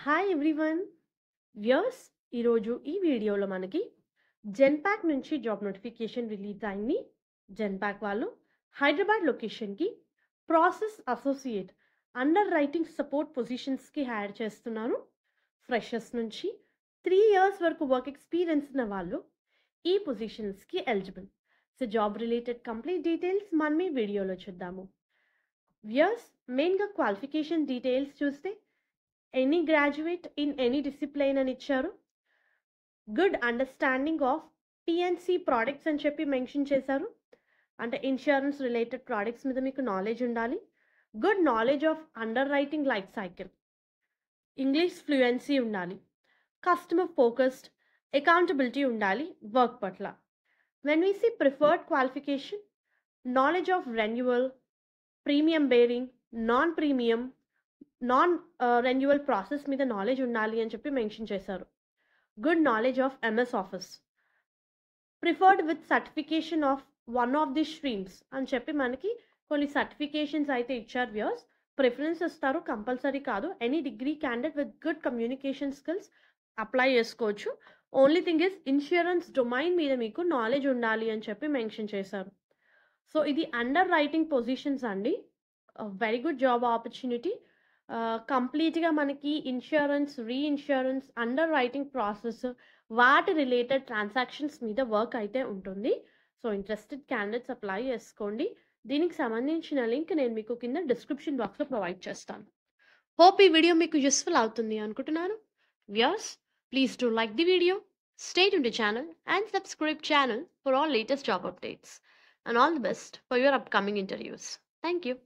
Hi everyone. Viewers, ఈరోజు ఈ వీడియోలో మనకి జెన్పాక్ నుంచి జాబ్ నోటిఫికేషన్ రిలీజ్ అయింది. జెన్పాక్ వాళ్ళు హైదరాబాద్ లొకేషన్కి process associate underwriting support పొజిషన్స్కి హైర్ చేస్తున్నారు. ఫ్రెషర్స్ నుంచి 3 ఇయర్స్ వరకు వర్క్ ఎక్స్పీరియన్స్ ఉన్న వాళ్ళు ఈ పొజిషన్స్కి eligible. So job related complete details మనం ఈ వీడియోలో చూద్దాము. వ్యూయర్స్, మెయిన్గా క్వాలిఫికేషన్ డీటెయిల్స్ చూస్తే any graduate in any discipline అని ఇచ్చారు. Good understanding of TNC products అని చెప్పి మెన్షన్ చేశారు. అంటే ఇన్సూరెన్స్ రిలేటెడ్ ప్రోడక్ట్స్ మీద మీకు నాలెడ్జ్ ఉండాలి. Good knowledge of underwriting life cycle, English fluency ఉండాలి. కస్టమర్ ఫోకస్డ్ అకౌంటబిలిటీ ఉండాలి వర్క్ పట్ల. When we see preferred qualification, knowledge of renewal, premium bearing, non renewal process మీద knowledge ఉండాలి అని చెప్పి మెన్షన్ చేశారు. Good knowledge of MS office, preferred with certification of one of the streams అని చెప్పి మనకి కొన్ని సర్టిఫికేషన్స్ అయితే ఇచ్చారు. వ్యూయర్స్, ప్రిఫరెన్స్ ఇస్తారు, కంపల్సరీ కాదు. Any degree candidate with good communication skills apply చేసుకోవచ్చు. Only thing is insurance domain మీద మీకు నాలెడ్జ్ ఉండాలి అని చెప్పి మెన్షన్ చేశారు. సో ఇది అండర్ రైటింగ్ పొజిషన్స్ అండి. Very good job opportunity. కంప్లీట్గా మనకి insurance, reinsurance, under writing process, వాటి రిలేటెడ్ ట్రాన్సాక్షన్స్ మీద వర్క్ అయితే ఉంటుంది. సో ఇంట్రెస్టెడ్ క్యాండిడేట్స్ అప్లై చేసుకోండి. దీనికి సంబంధించిన లింక్ నేను మీకు కింద డిస్క్రిప్షన్ బాక్స్లో ప్రొవైడ్ చేస్తాను. హోప్ ఈ వీడియో మీకు యూస్ఫుల్ అవుతుంది అనుకుంటున్నాను. Viewers, please do like the video, stay tuned to the channel and subscribe channel for all latest job updates, and all the best for your upcoming interviews. Thank you.